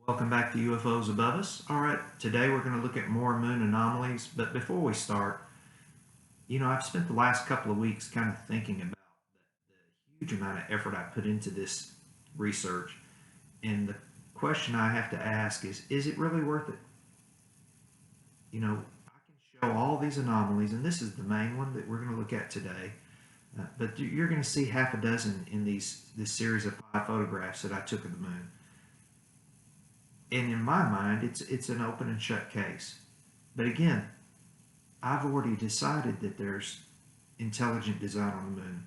Welcome back to UFOs Above Us. All right, today we're going to look at more moon anomalies. But before we start, I've spent the last couple of weeks kind of thinking about the huge amount of effort I put into this research. And the question I have to ask is it really worth it? I can show all these anomalies, and this is the main one that we're going to look at today. But you're going to see half a dozen in this series of 5 photographs that I took of the moon. And in my mind, it's an open and shut case. But again, I've already decided that there's intelligent design on the moon.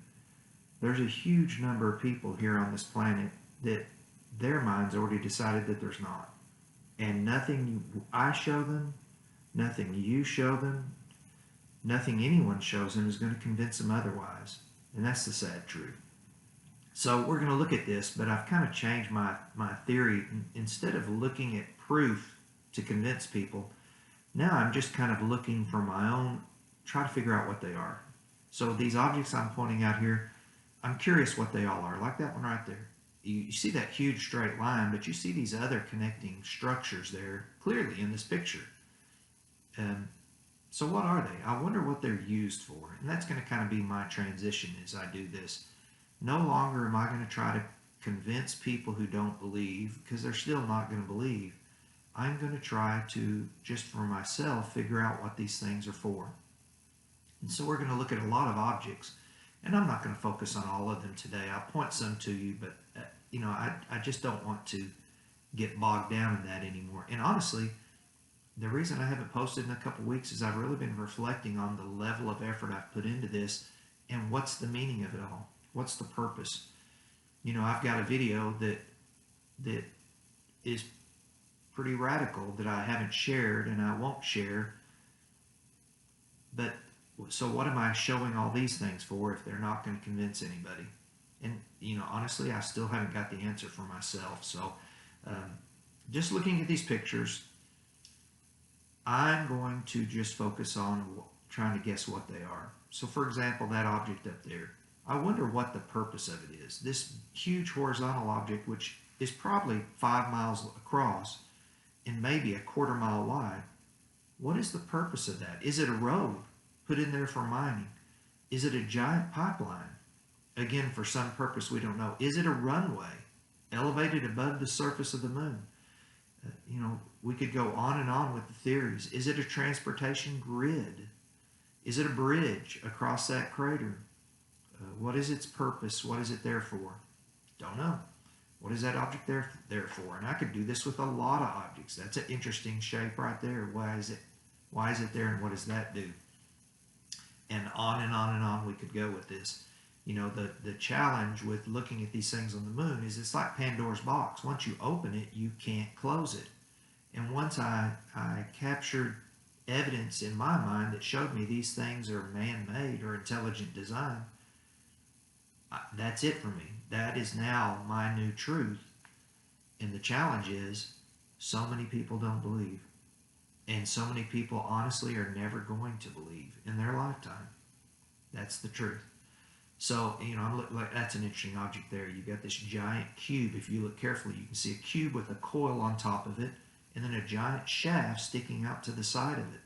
There's a huge number of people here on this planet that their minds already decided that there's not. And nothing I show them, nothing you show them, nothing anyone shows them is going to convince them otherwise. And that's the sad truth. So we're going to look at this, but I've kind of changed my theory. Instead of looking at proof to convince people, now I'm just kind of looking for my own, try to figure out what they are. So these objects I'm pointing out here, I'm curious what they all are, like that one right there. You see that huge straight line, but you see these other connecting structures there clearly in this picture. So what are they? I wonder what they're used for. And that's going to kind of be my transition as I do this. No longer am I going to try to convince people who don't believe, because they're still not going to believe. I'm going to try to, just for myself, figure out what these things are for. And so we're going to look at a lot of objects, and I'm not going to focus on all of them today. I'll point some to you, but I just don't want to get bogged down in that anymore. And honestly, the reason I haven't posted in a couple of weeks is I've really been reflecting on the level of effort I've put into this and what's the meaning of it all. What's the purpose? I've got a video that is pretty radical that I haven't shared and I won't share. But so what am I showing all these things for if they're not going to convince anybody? And honestly, I still haven't got the answer for myself. So just looking at these pictures, I'm going to just focus on trying to guess what they are. So for example, that object up there, I wonder what the purpose of it is. This huge horizontal object, which is probably 5 miles across and maybe a quarter mile wide, what is the purpose of that? Is it a road put in there for mining? Is it a giant pipeline? Again, for some purpose we don't know. Is it a runway elevated above the surface of the moon? We could go on and on with the theories. Is it a transportation grid? Is it a bridge across that crater? What is its purpose? What is it there for? Don't know. What is that object there for? And I could do this with a lot of objects. That's an interesting shape right there. Why is it there, and what does that do? And on and on and on we could go with this. The challenge with looking at these things on the moon is it's like Pandora's box. Once you open it, you can't close it. And once I captured evidence in my mind that showed me these things are man-made or intelligent design, that's it for me. That is now my new truth. And the challenge is so many people don't believe. And so many people honestly are never going to believe in their lifetime. That's the truth. So, that's an interesting object there. You've got this giant cube. If you look carefully, you can see a cube with a coil on top of it and then a giant shaft sticking out to the side of it.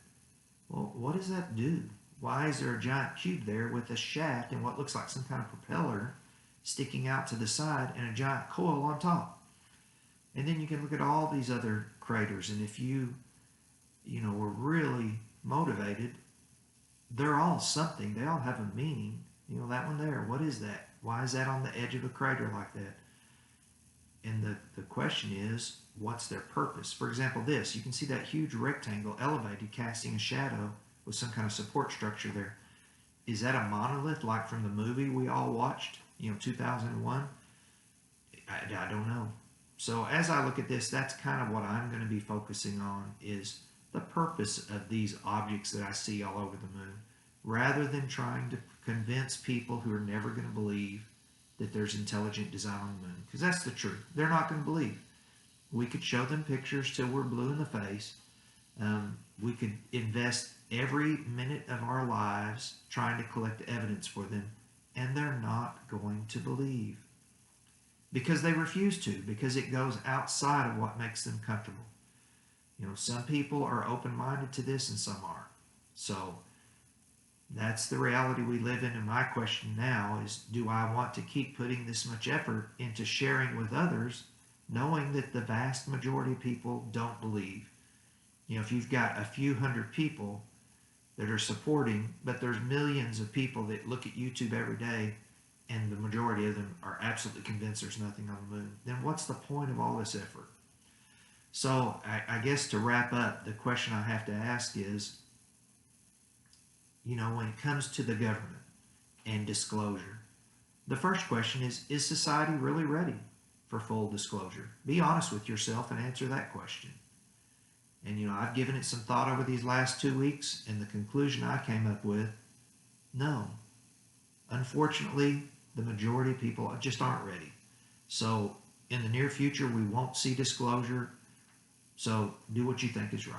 Well, what does that do? Why is there a giant cube there with a shaft and what looks like some kind of propeller sticking out to the side and a giant coil on top? And then you can look at all these other craters, and if you were really motivated, they're all something. They all have a meaning. That one there, what is that? Why is that on the edge of a crater like that? And the question is, what's their purpose? For example, this, you can see that huge rectangle elevated, casting a shadow with some kind of support structure there. Is that a monolith like from the movie we all watched, 2001? I don't know. So as I look at this, that's kind of what I'm going to be focusing on, is the purpose of these objects that I see all over the moon, rather than trying to convince people who are never going to believe that there's intelligent design on the moon. Because that's the truth. They're not going to believe. We could show them pictures till we're blue in the face. We could invest every minute of our lives trying to collect evidence for them, and they're not going to believe. because they refuse to, because it goes outside of what makes them comfortable. Some people are open-minded to this and some aren't. So that's the reality we live in. And my question now is, do I want to keep putting this much effort into sharing with others, knowing that the vast majority of people don't believe? If you've got a few hundred people that are supporting, but there's millions of people that look at YouTube every day, and the majority of them are absolutely convinced there's nothing on the moon, then what's the point of all this effort? So I guess to wrap up, the question I have to ask is, when it comes to the government and disclosure, the first question is society really ready for full disclosure? Be honest with yourself and answer that question. And I've given it some thought over these last 2 weeks, and the conclusion I came up with, no. Unfortunately, the majority of people just aren't ready. So in the near future, we won't see disclosure. So do what you think is right.